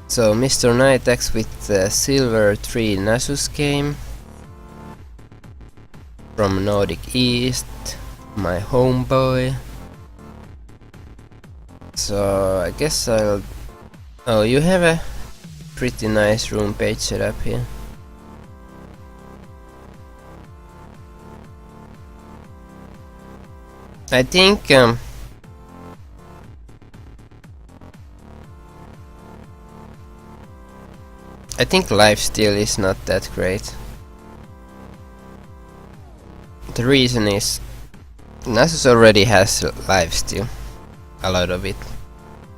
So Mr. Nitex with the Silver 3 Nasus game from Nordic East, my homeboy. So I guess I'll... Oh, you have a pretty nice room page set up here. I think Lifesteal is not that great. The reason is Nasus already has Lifesteal, a lot of it,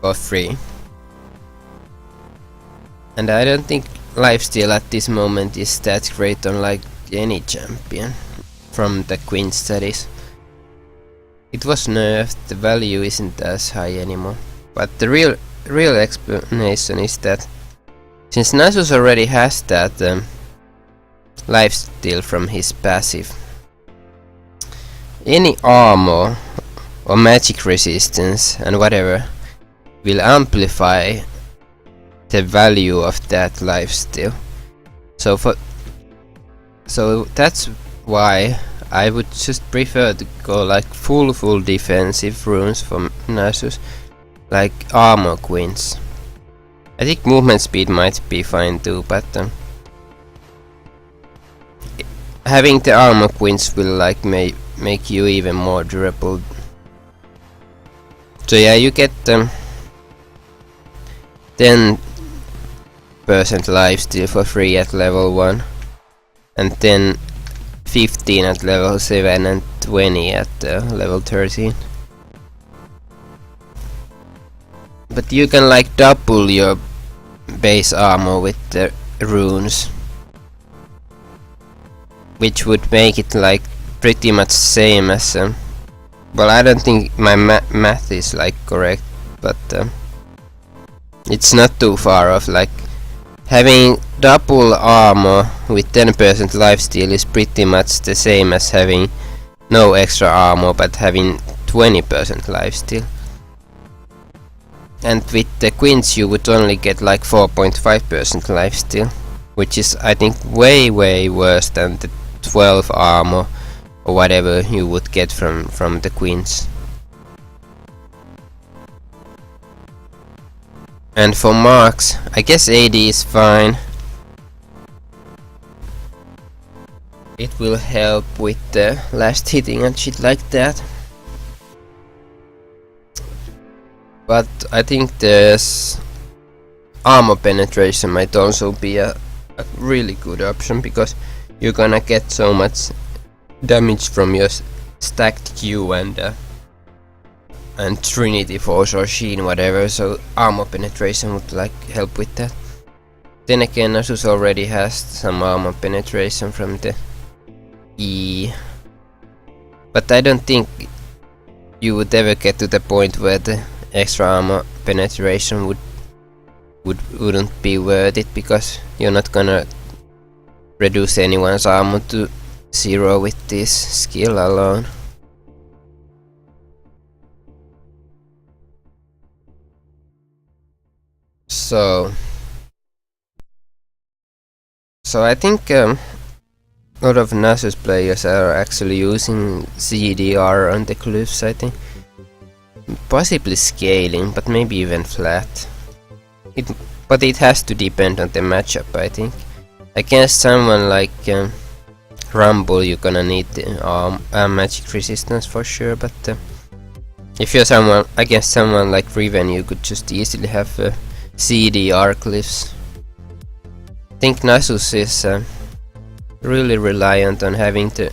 for free. And I don't think Lifesteal at this moment is that great on like any champion from the quints studies. It was nerfed, the value isn't as high anymore. But the real explanation is that since Nasus already has that lifesteal from his passive, any armor or magic resistance and whatever will amplify the value of that lifesteal. So that's why I would just prefer to go like full defensive runes from Nasus, like armor quints. I think movement speed might be fine too, but having the armor quints will like make you even more durable. So yeah, you get 10% lifesteal for free at level 1, and then 15 at level 7 and 20 at level 13. But you can like double your base armor with the runes, which would make it like pretty much same as well, I don't think my math is like correct, but it's not too far off. Like having double armor with 10% lifesteal is pretty much the same as having no extra armor but having 20% lifesteal. And with the quints you would only get like 4.5% lifesteal, which is I think way worse than the 12 armor or whatever you would get from the quints. And for marks, I guess AD is fine. It will help with the last hitting and shit like that. But I think there's armor penetration might also be a really good option, because you're gonna get so much damage from your stacked Q and Trinity Force or Sheen, whatever, so armor penetration would like help with that. Then again, Nasus already has some armor penetration from the E, but I don't think you would ever get to the point where the extra armor penetration wouldn't be worth it, because you're not gonna reduce anyone's armor to 0 with this skill alone. So I think a lot of Nasus players are actually using CDR on the glyphs, I think. Possibly scaling, but maybe even flat. But it has to depend on the matchup, I think. Against someone like Rumble, you're gonna need the magic resistance for sure, but if you're against someone like Riven, you could just easily have CDR glyphs. I think Nasus is really reliant on having the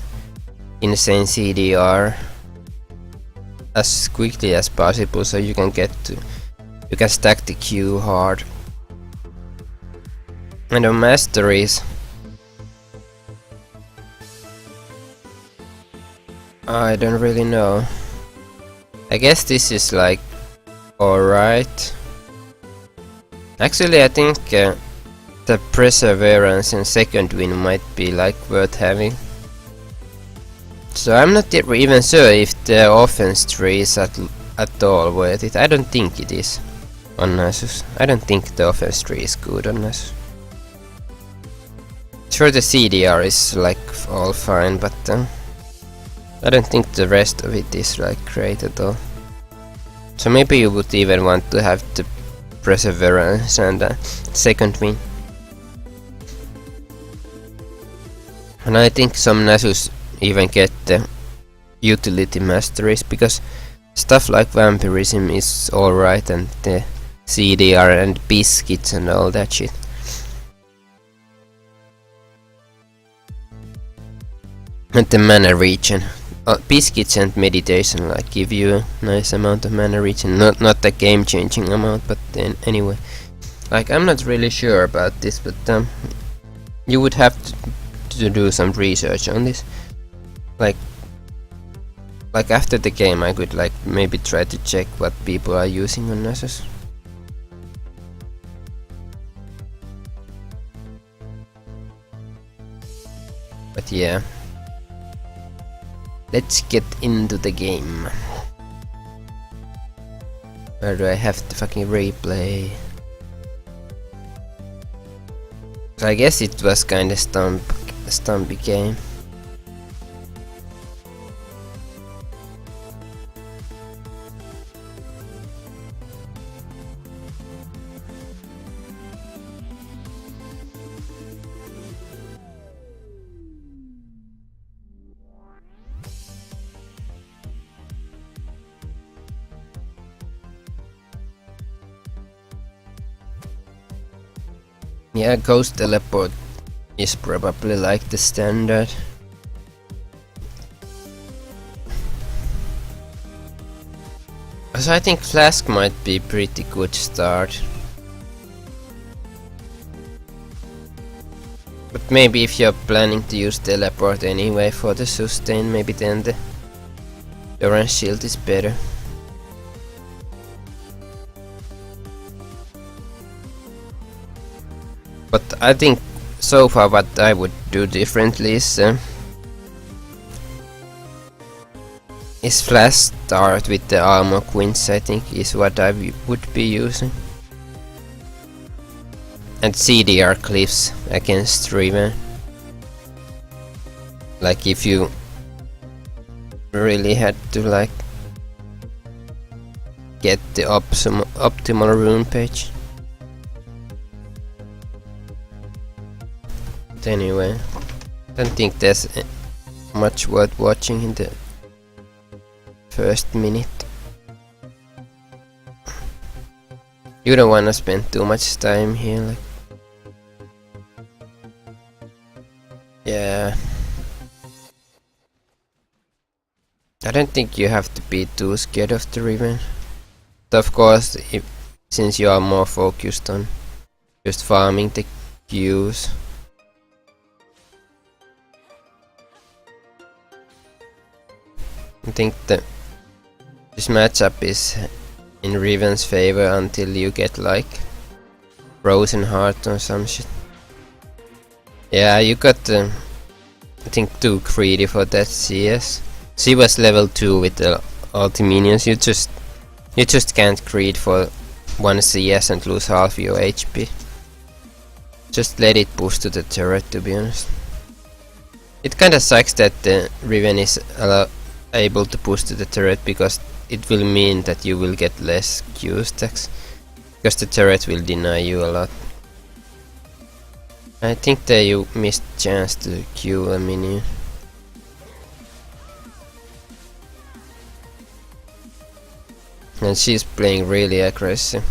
insane CDR as quickly as possible, so you can stack the Q hard. And on Masteries, I don't really know. I guess this is like alright. Actually, I think the Perseverance and second win might be like worth having. So I'm not even sure if the offense tree is at all worth it. I don't think it is. on Nasus. I don't think the offense tree is good on Nasus. Sure, the CDR is like all fine, but I don't think the rest of it is like great at all. So maybe you would even want to have the Perseverance and second win. And I think some Nasus even get the utility masteries, because stuff like vampirism is alright, and the CDR and biscuits and all that shit. And the mana regen. Biscuits and meditation like give you a nice amount of mana regen. Not a game changing amount, but then anyway. Like, I'm not really sure about this, but you would have to do some research on this. Like after the game I could like maybe try to check what people are using on Nasus. But yeah. Let's get into the game. Where do I have the fucking replay? So I guess it was kinda stumpy game. Yeah, Ghost Teleport is probably like the standard. So I think Flask might be pretty good start. But maybe if you're planning to use Teleport anyway for the sustain, maybe then the Orange Shield is better. But I think so far what I would do differently is Flash Start with the armor quints, I think is what I would be using. And CDR cliffs against Riven. Like if you really had to like get the optimal rune page. But anyway, I don't think there's much worth watching in the first minute. You don't wanna spend too much time here, like. Yeah. I don't think you have to be too scared of the Riven. But of course, since you are more focused on just farming the Qs. I think that this matchup is in Riven's favor until you get like Frozen Heart or some shit. Yeah, you got I think too greedy for that CS. She was level 2 with the ulti minions. You just can't greed for 1 CS and lose half your HP. Just let it push to the turret, to be honest. It kinda sucks that the Riven is able to push to the turret, because it will mean that you will get less Q stacks, because the turret will deny you a lot. I think that you missed chance to Q a minion. And she's playing really aggressive.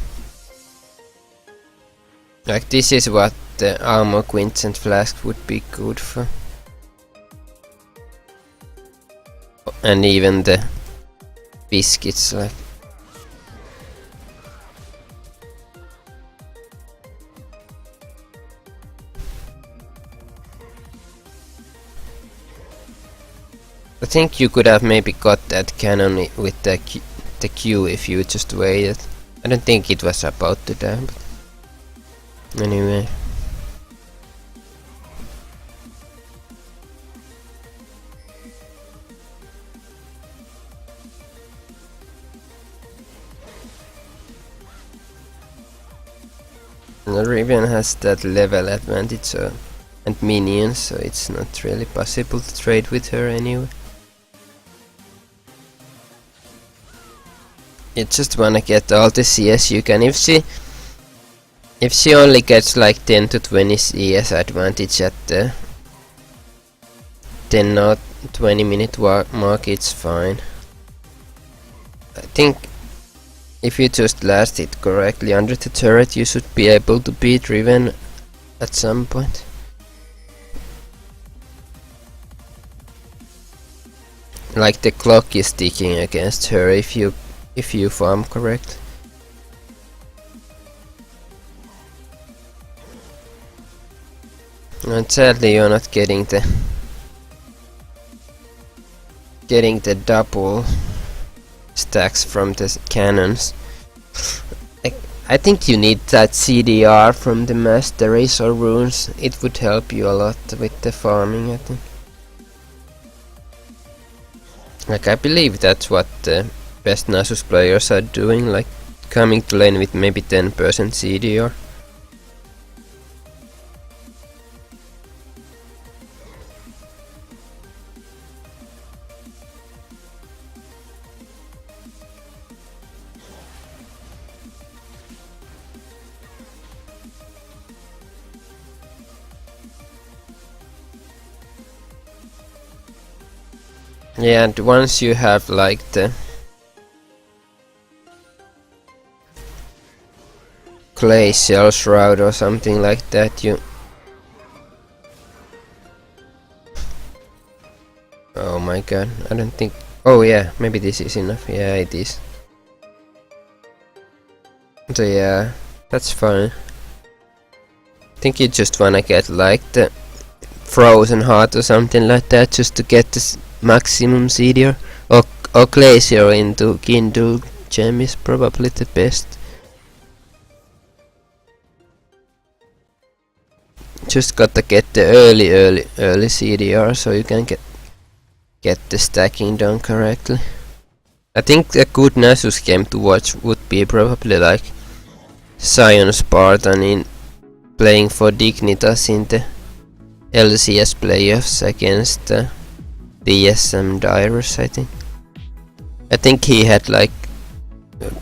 Like, this is what the armor quints and flask would be good for. And even the biscuits, like. I think you could have maybe got that cannon with the Q if you just waited. I don't think it was about to die, but anyway. Riven has that level advantage and minions, so it's not really possible to trade with her anyway. You just wanna get all the CS you can. If she only gets like 10 to 20 CS advantage at the 10 or 20 minute mark, it's fine. I think if you just last it correctly under the turret, you should be able to beat Riven at some point. Like the clock is ticking against her if you farm correct. And sadly you're not getting the double stacks from the cannons. I think you need that CDR from the Masteries or runes. It would help you a lot with the farming, I think. Like, I believe that's what the best Nasus players are doing, like coming to lane with maybe 10% CDR. Yeah, and once you have like the clay shell shroud or something like that, you... Oh my god, I don't think... Oh yeah, maybe this is enough. Yeah, it is. So yeah, that's fine. I think you just wanna get like the frozen heart or something like that, just to get this maximum CDR, or glacier into Kindle gem is probably the best. Just gotta get the early CDR so you can get the stacking done correctly. I think a good Nasus game to watch would be probably like Sion Spartan in playing for Dignitas in the LCS playoffs against DSM Dyrus, I think. I think he had like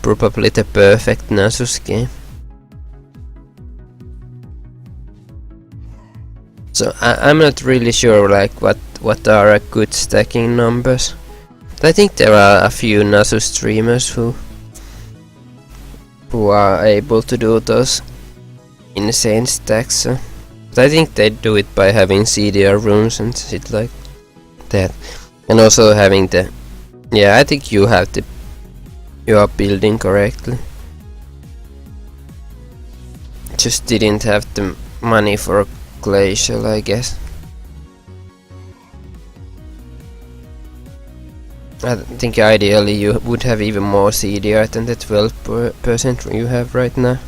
probably the perfect Nasus game. So I'm not really sure like what are good stacking numbers. But I think there are a few Nasus streamers who are able to do those insane stacks. So. But I think they do it by having CDR runes and shit like that, and also having the... Yeah, I think you are building correctly. Just didn't have the money for a glacial, I guess. I think ideally you would have even more CDR than the 12% you have right now.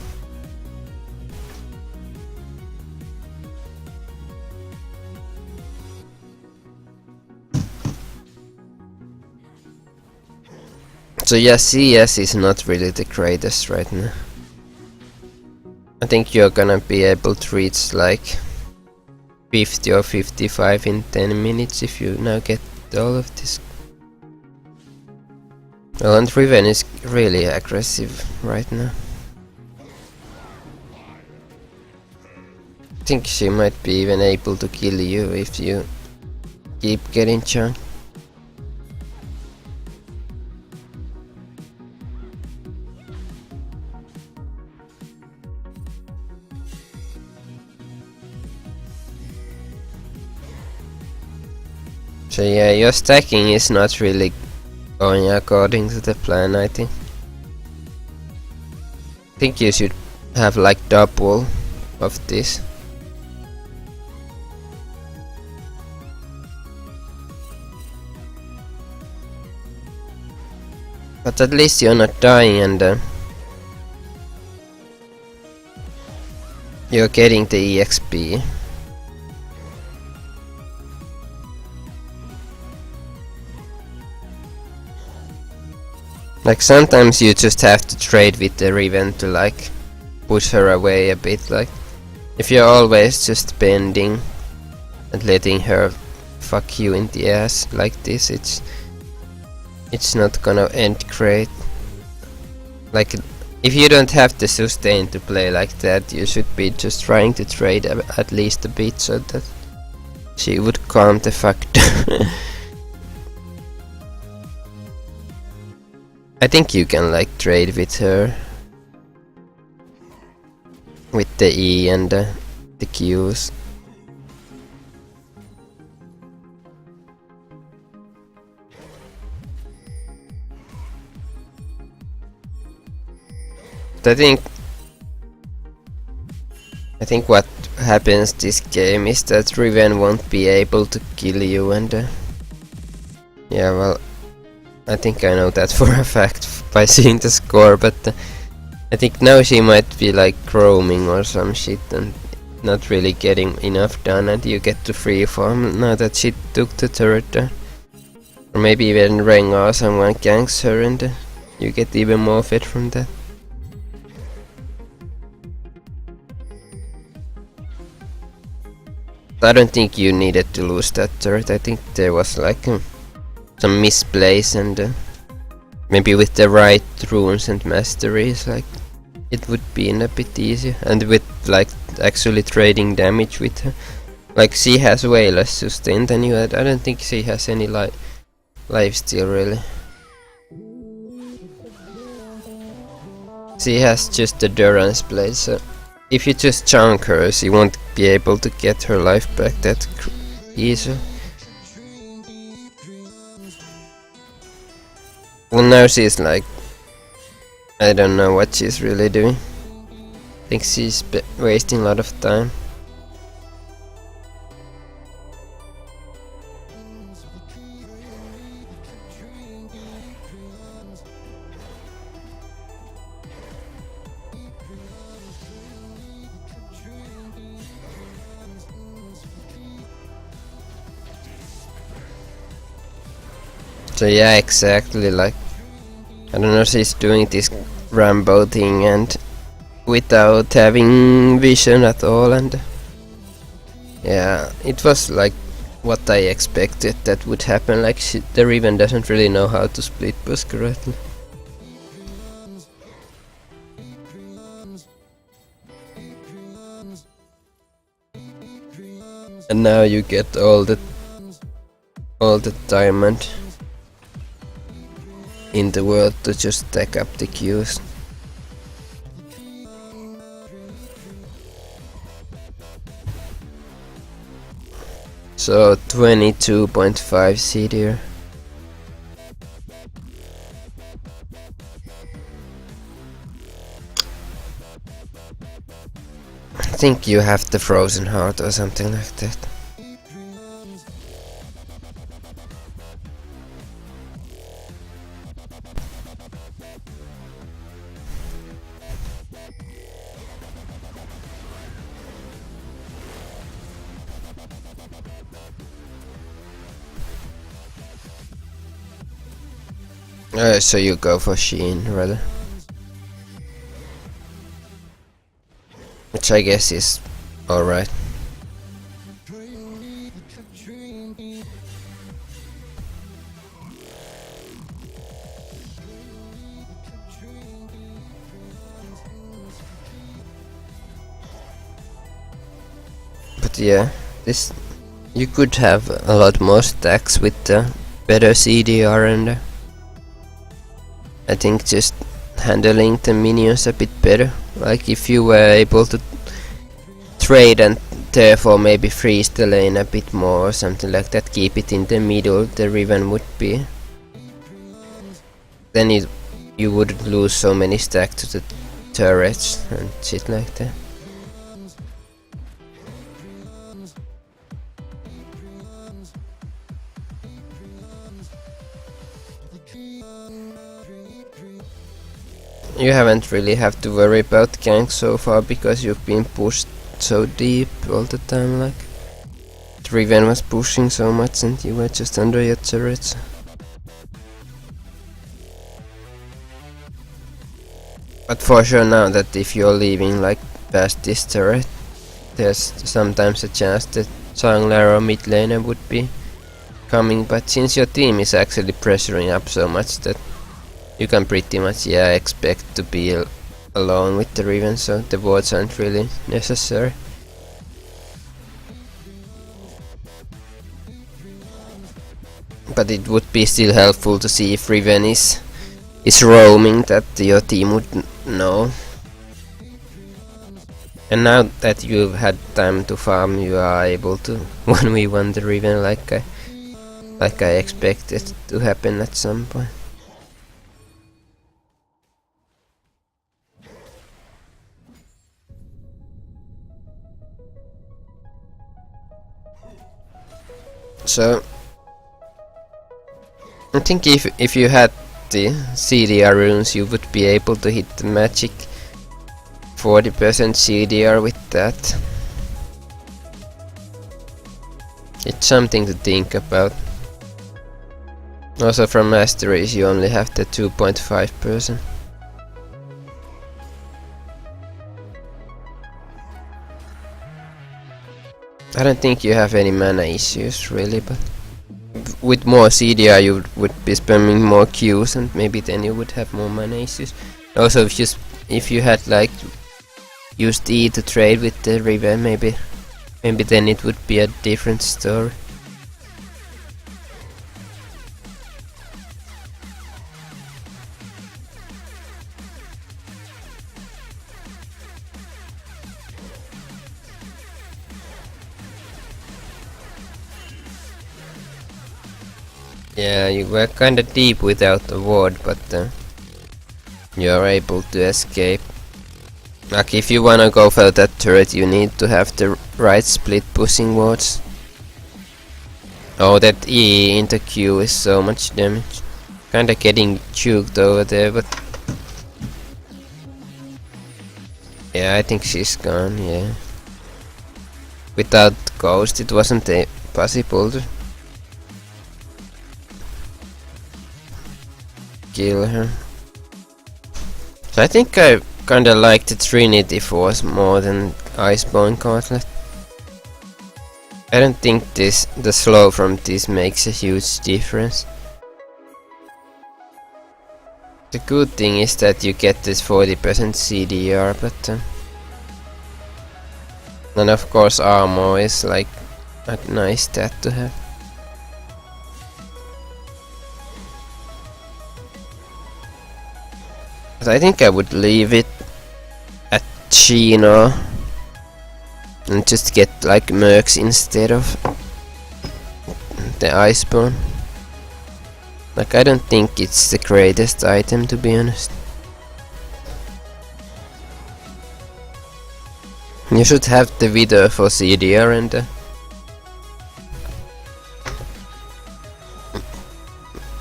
So yeah, CS is not really the greatest right now. I think you're gonna be able to reach like 50 or 55 in 10 minutes if you now get all of this. Well, and Riven is really aggressive right now. I think she might be even able to kill you if you keep getting chunked. So yeah, your stacking is not really going according to the plan, I think. I think you should have like double of this. But at least you're not dying and you're getting the EXP. Like sometimes you just have to trade with the Riven to like push her away a bit. Like, if you're always just bending and letting her fuck you in the ass like this, it's not gonna end great. Like, if you don't have the sustain to play like that, you should be just trying to trade at least a bit so that she would calm the fuck down. I think you can like trade with her with the E and the Qs. But I think what happens this game is that Riven won't be able to kill you, and yeah, well, I think I know that for a fact by seeing the score, but I think now she might be like roaming or some shit and not really getting enough done, and you get to freeform now that she took the turret down. Or maybe even Rengar or someone ganks her and you get even more fed from that. I don't think you needed to lose that turret. I think there was like some misplays, and maybe with the right runes and masteries, like it would be a bit easier. And with like actually trading damage with her, like she has way less sustain than you had. I don't think she has any lifesteal really. She has just the Durance blade, so if you just chunk her, she won't be able to get her life back that easy. Well, now she's like, I don't know what she's really doing. I think she's wasting a lot of time. So yeah, exactly, like, I don't know, she's doing this Rambo thing and without having vision at all, and yeah, it was like what I expected that would happen. Like, the Riven doesn't really know how to split push correctly. And now you get all the diamond in the world to just stack up the Qs. So 22.5 CDR. I think you have the frozen heart or something like that. So you go for Sheen rather, which I guess is alright. But yeah, this, you could have a lot more stacks with the better CDR, and I think just handling the minions a bit better. Like, if you were able to trade and therefore maybe freeze the lane a bit more or something like that, keep it in the middle, the Riven would be, then you wouldn't lose so many stacks to the turrets and shit like that. You haven't really have to worry about gank so far because you've been pushed so deep all the time. Like, Riven was pushing so much and you were just under your turrets. But for sure now that if you're leaving like past this turret, there's sometimes a chance that jungler or mid laner would be coming, but since your team is actually pressuring up so much that you can pretty much expect to be alone with the Riven, so the wards aren't really necessary. But it would be still helpful to see if Riven is roaming, that your team would know. And now that you've had time to farm, you are able to 1v1 the Riven like I expected to happen at some point. So I think if you had the CDR runes, you would be able to hit the magic 40% CDR with that. It's something to think about. Also from Masteries you only have the 2.5%. I don't think you have any mana issues really, but with more CDR you would be spamming more Qs and maybe then you would have more mana issues. Also if you had like used E to trade with the Riven, maybe then it would be a different story. Yeah, you were kinda deep without the ward, but you're able to escape. Like if you wanna go for that turret, you need to have the right split pushing wards. Oh, that E into Q is so much damage. Kinda getting juked over there, but yeah, I think she's gone. Yeah, without Ghost, it wasn't possible to kill her. So I think I kinda like the Trinity Force more than Iceborne Gauntlet. I don't think the slow from this makes a huge difference. The good thing is that you get this 40% CDR, but and of course armor is like a nice stat to have. But I think I would leave it at Chino and just get like mercs instead of the Iceborne. Like I don't think it's the greatest item, to be honest. You should have the Wither for CDR and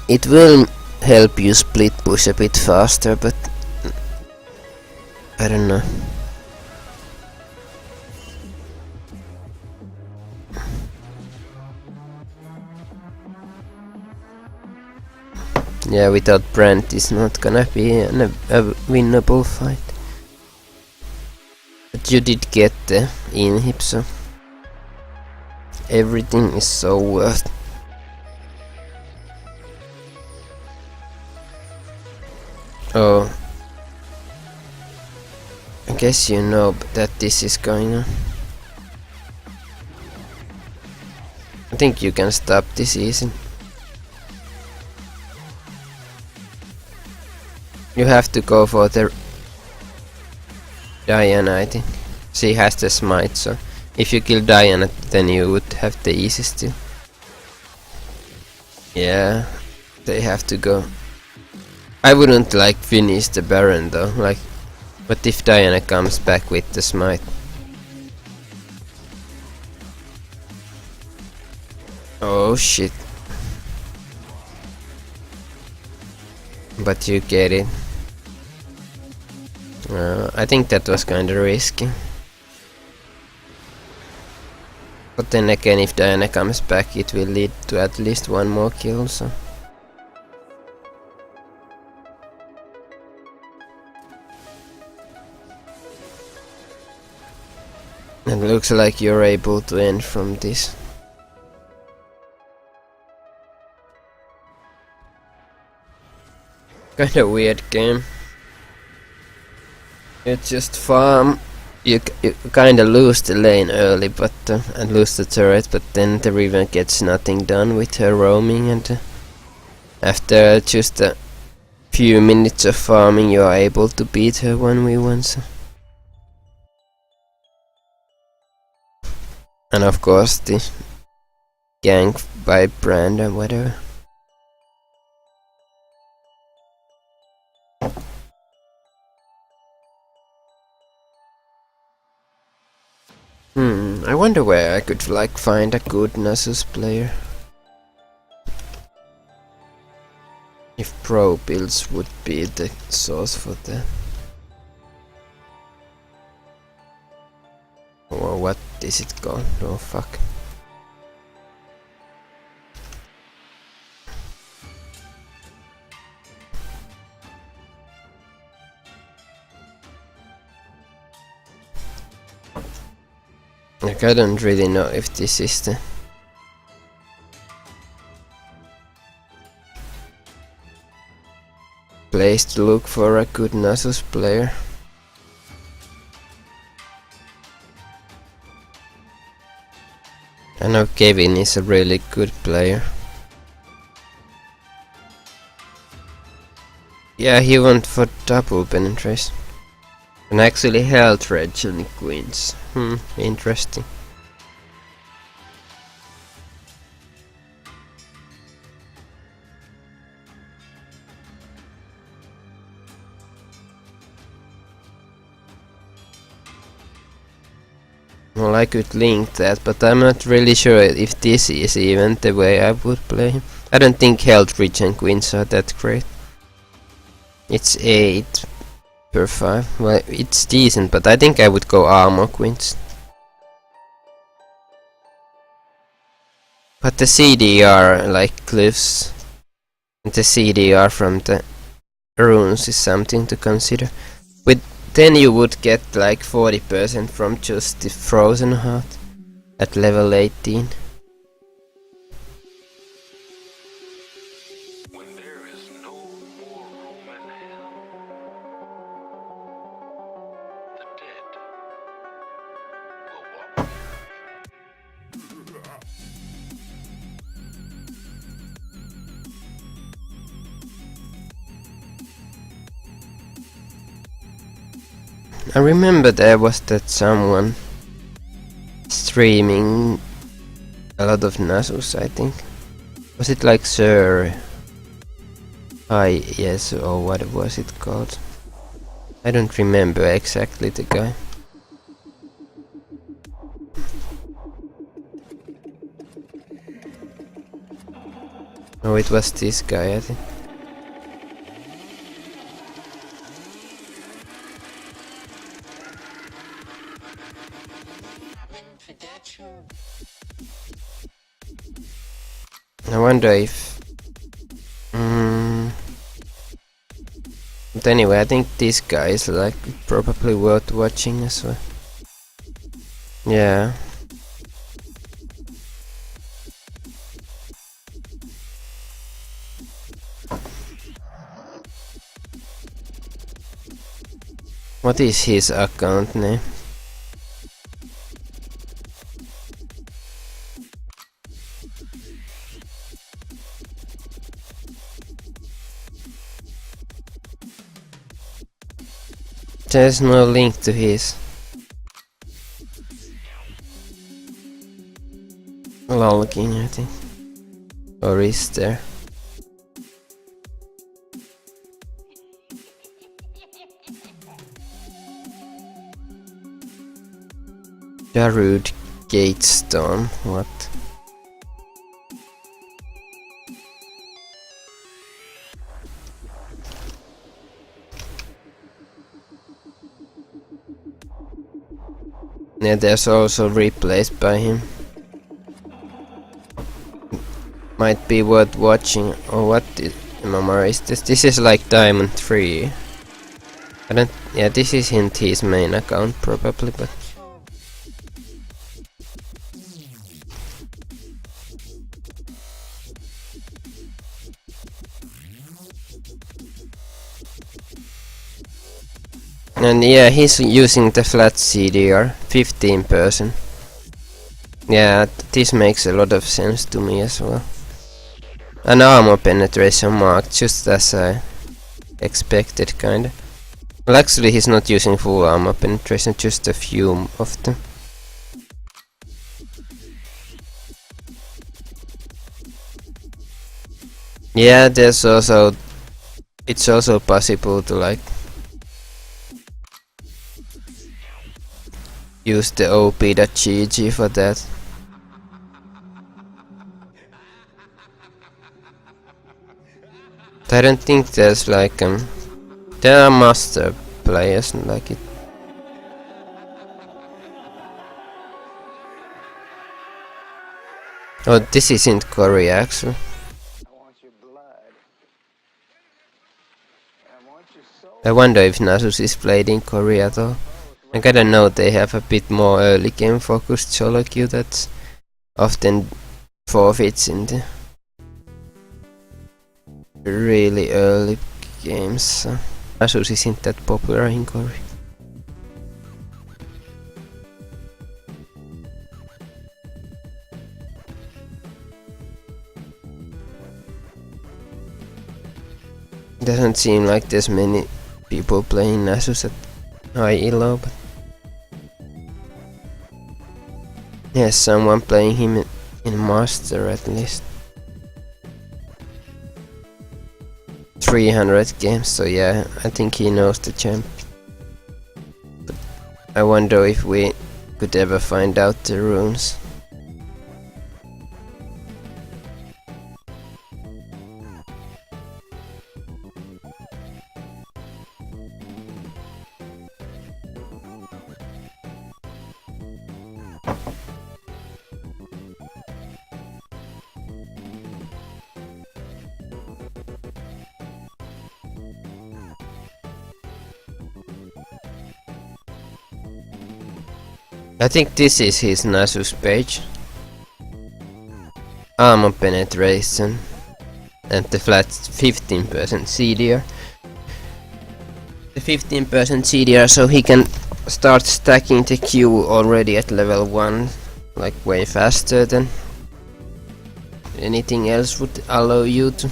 it will help you split push a bit faster, but I don't know. Yeah, without Brand it's not gonna be a winnable fight. But you did get the inhib, so everything is so worth. Oh, I guess you know that this is going on. I think you can stop this easy. You have to go for the Diana, I think. She has the smite, so if you kill Diana, then you would have the easy still. Yeah, they have to go. I wouldn't like finish the Baron though, like, but if Diana comes back with the smite. Oh shit. But you get it. I think that was kinda risky. But then again, if Diana comes back, it will lead to at least one more kill, so. It looks like you're able to end from this. Kinda weird game. You just farm. You kinda lose the lane early, but and lose the turret, but then the Riven gets nothing done with her roaming, and after just a few minutes of farming, you are able to beat her 1v1. So. And of course the gank by Brand and whatever. I wonder where I could like find a good Nasus player. If pro builds would be the source for that. Or what is it called? Oh fuck. Like, I don't really know if this is the place to look for a good Nasus player. I know Kevin is a really good player. Yeah, he went for double penetration. And actually health regen quints. Interesting. Well, I could link that, but I'm not really sure if this is even the way I would play him. I don't think health regen quints are that great. It's 8 per 5. Well, it's decent, but I think I would go armor quints. But the CDR, like cliffs, the CDR from the runes is something to consider. With then you would get like 40% from just the frozen heart at level 18. I remember there was that someone streaming a lot of Nasus, I think. Was it like Sir? Yes, or what was it called? I don't remember exactly the guy. Oh, it was this guy, I think. I wonder if... But anyway, I think this guy is like probably worth watching as well. Yeah. What is his account name? There's no link to his. Logging, I think. Or is there? Darude Gatestone, what? Yeah, there's also replaced by him. Might be worth watching. Or what MMR is this? This is like Diamond 3. I don't... Yeah, this isn't his main account probably, but... And yeah, he's using the flat CDR, 15%. Yeah, this makes a lot of sense to me as well. An armor penetration mark, just as I expected, kinda. Well, actually he's not using full armor penetration, just a few of them. Yeah, there's also... It's also possible to like... use the op.gg for that. I don't think there's like there are master players like it. Oh, this isn't Korea actually. I wonder if Nasus is played in Korea though. I gotta know they have a bit more early game focused solo queue that often forfeits in the really early games. So Nasus isn't that popular in Korea. Doesn't seem like there's many people playing Nasus at high elo, but there's someone playing him in Master at least. 300 games, so yeah, I think he knows the champ. But I wonder if we could ever find out the runes. I think this is his Nasus page. Armor penetration and the flat 15% CDR. The 15% CDR, so he can start stacking the Q already at level 1, like way faster than anything else would allow you to.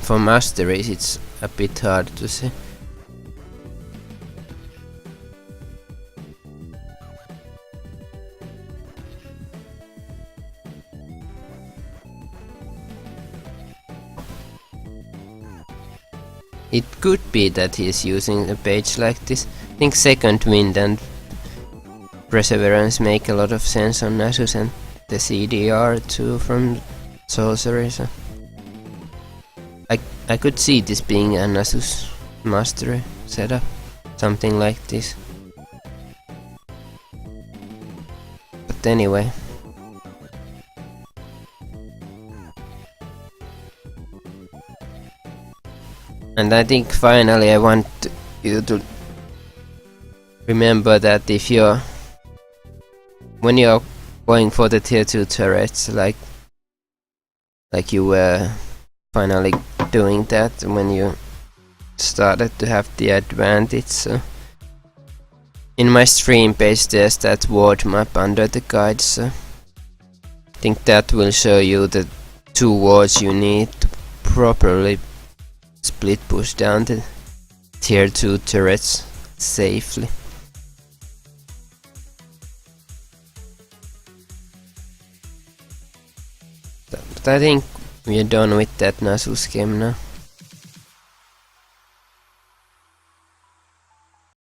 For Masteries it's a bit hard to say. It could be that he's using a page like this. I think Second Wind and Perseverance make a lot of sense on Nasus, and the CDR too from Sorcery. So I could see this being a Nasus Mastery setup, something like this. But anyway. And I think finally I want you to remember that if you're... when you're going for the tier 2 turrets, like you were finally doing that when you started to have the advantage. So in my stream page there's that ward map under the guide, so I think that will show you the 2 wards you need to properly split push down the tier 2 turrets safely. But I think we're done with that Nasus game now.